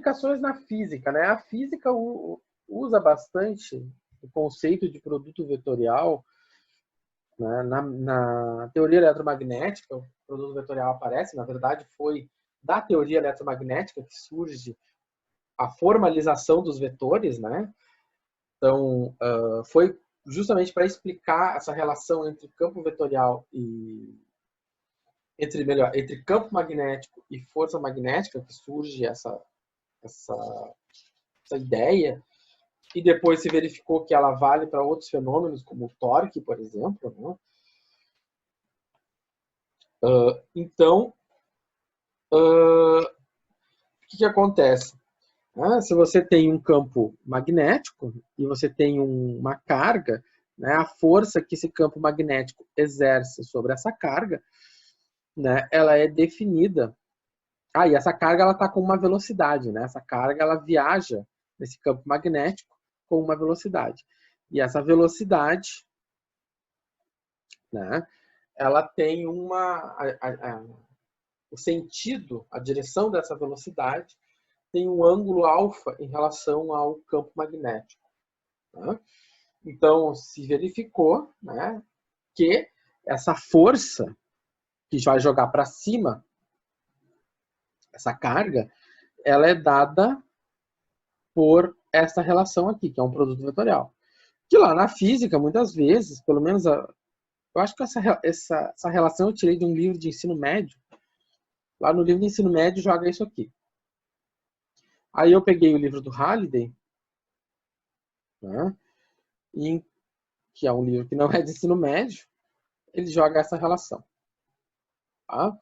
aplicações na física, né? A física usa bastante o conceito de produto vetorial, né? Na teoria eletromagnética, o produto vetorial aparece, na verdade foi da teoria eletromagnética que surge a formalização dos vetores, né? Então, foi justamente para explicar essa relação entre campo vetorial e entre campo magnético e força magnética que surge essa ideia, e depois se verificou que ela vale para outros fenômenos, como o torque, por exemplo, né? Então, o que acontece? Se você tem um campo magnético e você tem uma carga, né, a força que esse campo magnético exerce sobre essa carga, né, ela é definida. E essa carga está com uma velocidade, né? Essa carga ela viaja nesse campo magnético com uma velocidade. E essa velocidade, né, ela tem o sentido, a direção dessa velocidade tem um ângulo alfa em relação ao campo magnético. Né? Então, se verificou, né, que essa força que vai jogar para cima, essa carga, ela é dada por essa relação aqui, que é um produto vetorial. Que lá na física, muitas vezes, pelo menos, eu acho que essa relação eu tirei de um livro de ensino médio. Lá no livro de ensino médio joga isso aqui. Aí eu peguei o livro do Halliday, né, que é um livro que não é de ensino médio, ele joga essa relação. Tá?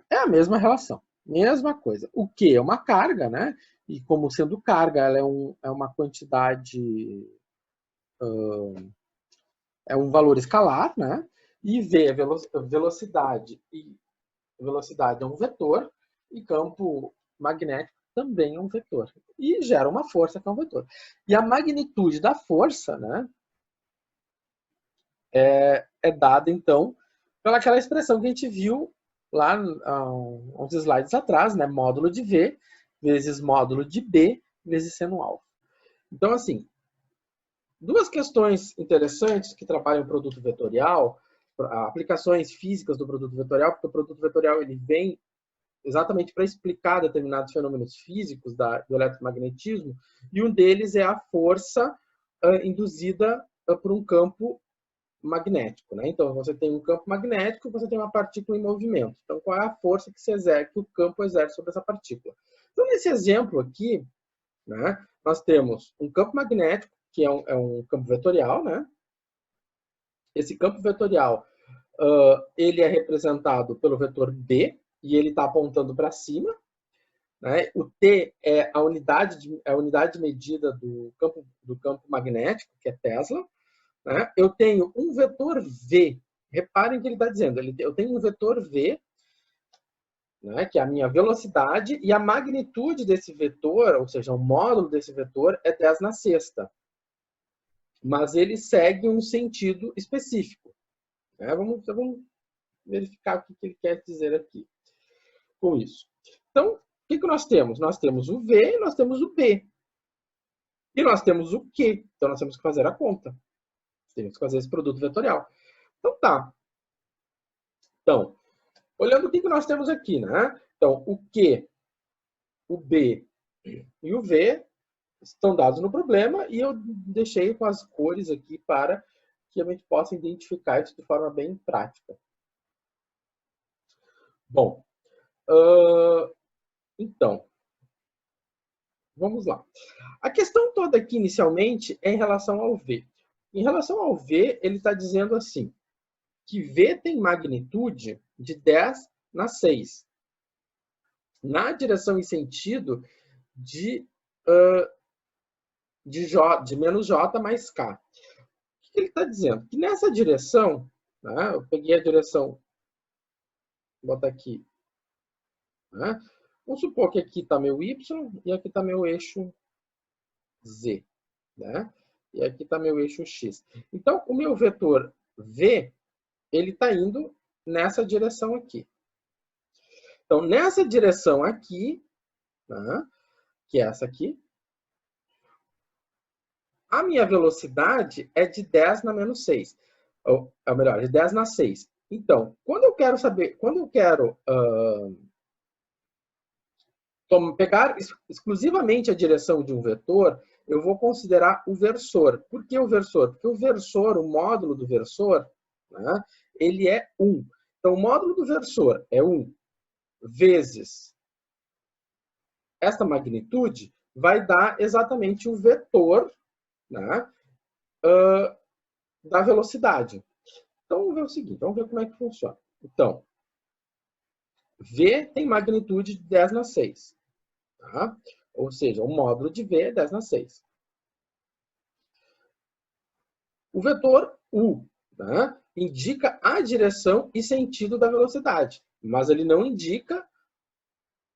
É a mesma relação, mesma coisa. O que é uma carga, né? E como sendo carga, ela é uma quantidade, é um valor escalar, né? E V é velocidade, e velocidade é um vetor, e campo magnético também é um vetor. E gera uma força que é um vetor. E a magnitude da força, né, é dada, então, pelaquela expressão que a gente viu lá uns slides atrás, né? Módulo de V vezes módulo de B vezes seno alfa. Então, assim, duas questões interessantes que trabalham o produto vetorial, aplicações físicas do produto vetorial, porque o produto vetorial ele vem exatamente para explicar determinados fenômenos físicos do eletromagnetismo, e um deles é a força induzida por um campo magnético, né? Então, você tem um campo magnético, você tem uma partícula em movimento. Então, qual é a força que o campo exerce sobre essa partícula? Então, nesse exemplo aqui, né, nós temos um campo magnético, que é um campo vetorial, né? Esse campo vetorial, ele é representado pelo vetor B, e ele está apontando para cima, né? O T é a unidade de medida do campo magnético, que é Tesla. Né? Eu tenho um vetor V. Reparem que ele está dizendo, eu tenho um vetor V, né, que é a minha velocidade, e a magnitude desse vetor, ou seja, o módulo desse vetor, é 10 na sexta. Mas ele segue um sentido específico. Né? Vamos verificar o que ele quer dizer aqui com isso. Então, o que nós temos? Nós temos o V e nós temos o B. E nós temos o Q. Então, nós temos que fazer a conta. Temos que fazer esse produto vetorial. Então, tá. Então, olhando o que nós temos aqui, né? Então, o Q, o B e o V estão dados no problema, e eu deixei com as cores aqui para que a gente possa identificar isso de forma bem prática. Bom, então, vamos lá. A questão toda aqui, inicialmente, é em relação ao V. Em relação ao V, ele está dizendo assim, que V tem magnitude de 10 na 6. Na direção e sentido de menos J mais K. O que ele está dizendo? Que nessa direção, né, eu peguei a direção, vou botar aqui, né, vamos supor que aqui está meu Y e aqui está meu eixo Z. Né, e aqui está meu eixo X. Então, o meu vetor V, ele está indo nessa direção aqui. Então, nessa direção aqui, né, o que é essa aqui. A minha velocidade é de 10 na menos 6. Ou melhor, de 10 na 6. Então, quando eu quero saber, quando eu quero pegar exclusivamente a direção de um vetor, eu vou considerar o versor. Por que o versor? Porque o versor, o módulo do versor, né, ele é 1. Então, o módulo do versor é 1 vezes esta magnitude, vai dar exatamente o vetor, né, da velocidade. Então, vamos ver o seguinte, vamos ver como é que funciona. Então, V tem magnitude de 10 na 6. Tá? Ou seja, o módulo de V é 10 na 6. O vetor U, né, indica a direção e sentido da velocidade, mas ele não indica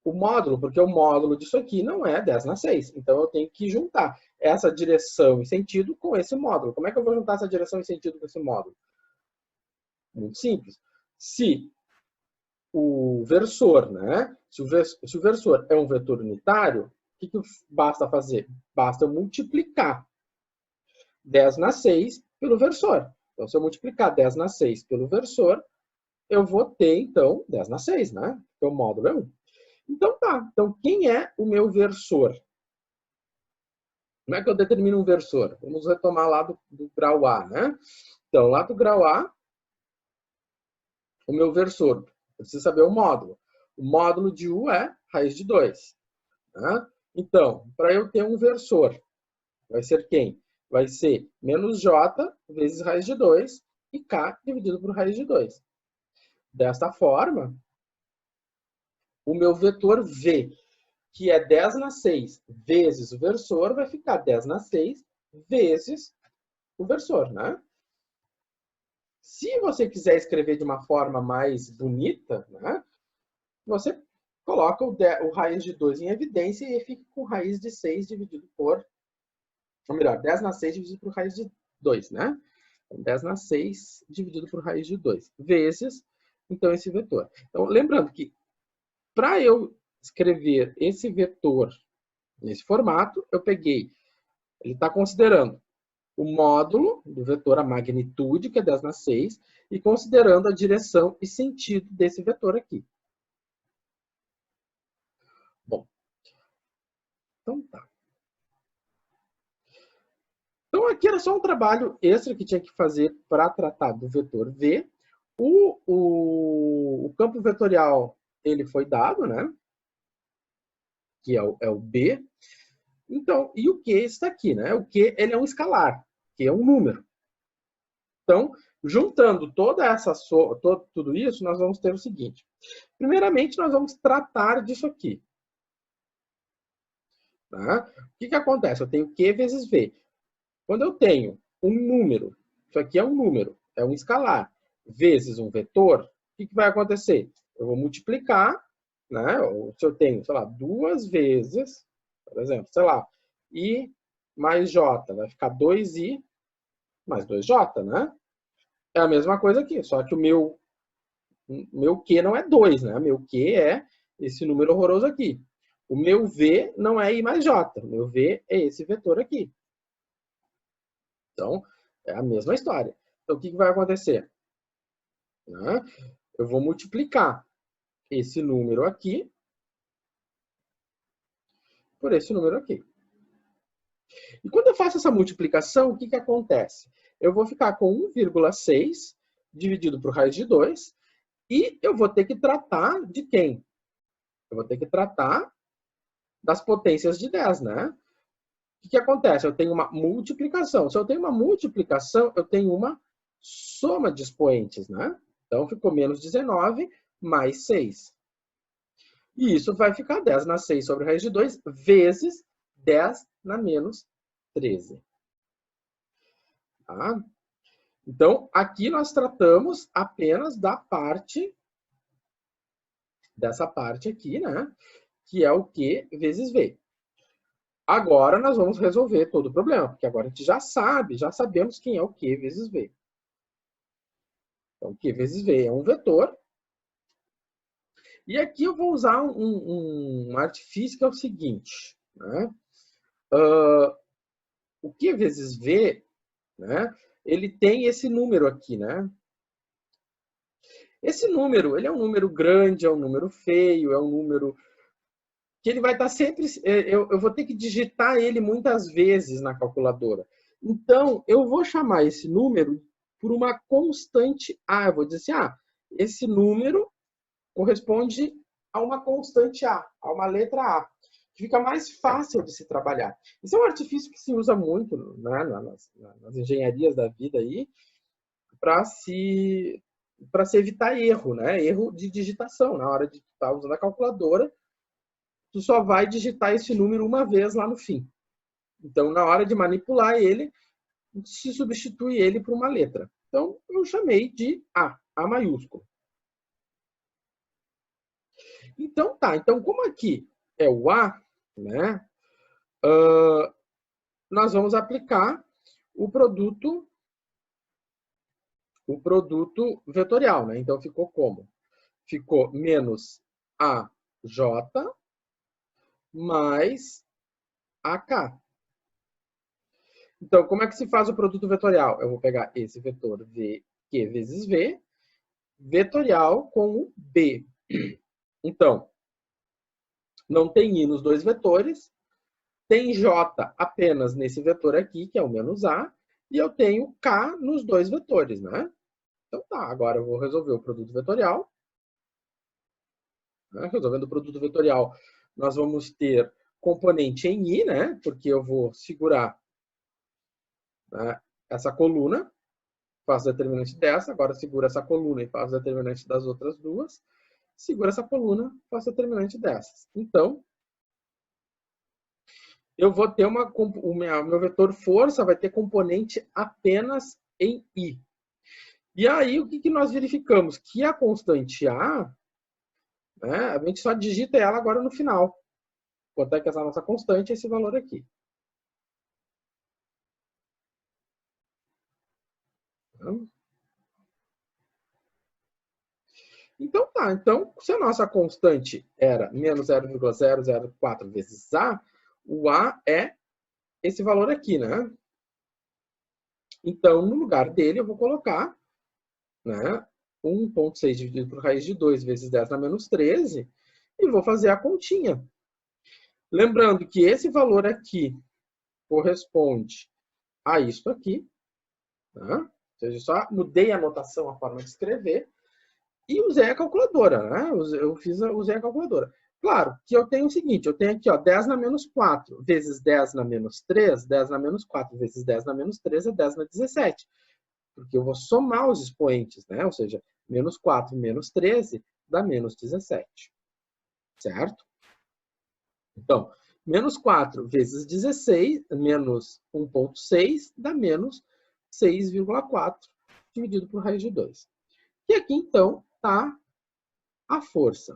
o módulo, porque o módulo disso aqui não é 10 na 6. Então, eu tenho que juntar essa direção e sentido com esse módulo. Como é que eu vou juntar essa direção e sentido com esse módulo? Muito simples. Se o versor, né? Se o versor é um vetor unitário, o que basta fazer? Basta eu multiplicar 10 na 6 pelo versor. Então, se eu multiplicar 10 na 6 pelo versor, eu vou ter, então, 10 na 6, né? Porque o módulo é 1. Então, tá. Então, quem é o meu versor? Como é que eu determino um versor? Vamos retomar lá do grau A, né? Então, lá do grau A, o meu versor, eu preciso saber o módulo. O módulo de U é raiz de 2. Né? Então, para eu ter um versor, vai ser quem? Vai ser menos J vezes raiz de 2 e K dividido por raiz de 2. Desta forma, o meu vetor V, que é 10 na 6 vezes o versor, vai ficar 10 na 6 vezes o versor, né? Se você quiser escrever de uma forma mais bonita, né, você coloca o raiz de 2 em evidência e fica com raiz de 6 dividido por, ou melhor, 10 na 6 dividido por raiz de 2, né? Então, 10 na 6 dividido por raiz de 2, vezes, então, esse vetor. Então, lembrando que, para eu escrever esse vetor nesse formato, eu peguei, ele está considerando o módulo do vetor, a magnitude, que é 10 na 6, e considerando a direção e sentido desse vetor aqui. Bom, então tá. Então aqui era só um trabalho extra que tinha que fazer para tratar do vetor V. O campo vetorial, ele foi dado, né? Que é o B. Então, e o Q está aqui, né? O Q, ele é um escalar, que é um número. Então, juntando tudo isso, nós vamos ter o seguinte. Primeiramente, nós vamos tratar disso aqui. Tá? O que acontece? Eu tenho Q vezes V. Quando eu tenho um número, isso aqui é um número, é um escalar, vezes um vetor, o que vai acontecer? Eu vou multiplicar, né? Ou se eu tenho, sei lá, 2 vezes, por exemplo, sei lá, I mais J, vai ficar 2I mais 2J, né? É a mesma coisa aqui, só que o meu Q não é 2, né? Meu Q é esse número horroroso aqui. O meu V não é I mais J, o meu V é esse vetor aqui. Então, é a mesma história. Então, o que vai acontecer? Né? Eu vou multiplicar esse número aqui por esse número aqui. E quando eu faço essa multiplicação, o que acontece? Eu vou ficar com 1,6 dividido por raiz de 2 e eu vou ter que tratar de quem? Eu vou ter que tratar das potências de 10, né? O que acontece? Eu tenho uma multiplicação. Se eu tenho uma multiplicação, eu tenho uma soma de expoentes, né? Então, ficou menos 19 mais 6. E isso vai ficar 10 na 6 sobre a raiz de 2 vezes 10 na menos 13. Tá? Então, aqui nós tratamos apenas da parte, dessa parte aqui, né? Que é o Q vezes V. Agora nós vamos resolver todo o problema, porque agora a gente já sabemos quem é o Q vezes V. Então, Q vezes V é um vetor. E aqui eu vou usar um artifício que é o seguinte. né? O Q vezes V, né? Ele tem esse número aqui, né? Esse número, ele é um número grande, é um número feio, é um número que ele vai estar sempre... Eu vou ter que digitar ele muitas vezes na calculadora. Então, eu vou chamar esse número por uma constante A. Eu vou dizer assim, esse número corresponde a uma constante A, a uma letra A, que fica mais fácil de se trabalhar. Isso é um artifício que se usa muito, né, nas engenharias da vida aí, para se evitar erro, né? Erro de digitação. Na hora de estar usando a calculadora, tu só vai digitar esse número uma vez lá no fim. Então, na hora de manipular ele, se substitui ele por uma letra. Então, eu chamei de A maiúsculo. Então, tá. Então, como aqui é o A, né? Nós vamos aplicar o produto vetorial, né? Então, ficou como? Ficou menos AJ mais AK. Então, como é que se faz o produto vetorial? Eu vou pegar esse vetor VQ vezes V, vetorial com o B. Então, não tem I nos dois vetores, tem J apenas nesse vetor aqui, que é o menos A, e eu tenho K nos dois vetores, né? Então tá, agora eu vou resolver o produto vetorial. Né? Resolvendo o produto vetorial, nós vamos ter componente em I, né? Porque eu vou segurar, né, essa coluna, faço determinante dessa, agora segura essa coluna e faço determinante das outras duas, segura essa coluna, faço determinante dessas. Então, eu vou ter o meu vetor força vai ter componente apenas em I. E aí, o que nós verificamos? Que a constante A, né, a gente só digita ela agora no final. Quanto é que essa nossa constante é esse valor aqui. Então tá, então se a nossa constante era menos 0,004 vezes A, o A é esse valor aqui, né? Então, no lugar dele, eu vou colocar, né, 1,6 dividido por raiz de 2 vezes 10 na menos 13 e vou fazer a continha. Lembrando que esse valor aqui corresponde a isso aqui, né? Ou seja, só mudei a notação, a forma de escrever, e usei a calculadora, né? Usei a calculadora. Claro que eu tenho o seguinte, eu tenho aqui, ó, 10 na menos 4 vezes 10 na menos 3, 10 na menos 4 vezes 10 na menos 3 é 10 na 17. Porque eu vou somar os expoentes, né? Ou seja, menos 4 menos 13 dá menos 17. Certo? Então, menos 4 vezes 16, menos 1,6 dá menos 6,4 dividido por raiz de 2. E aqui, então, está a força.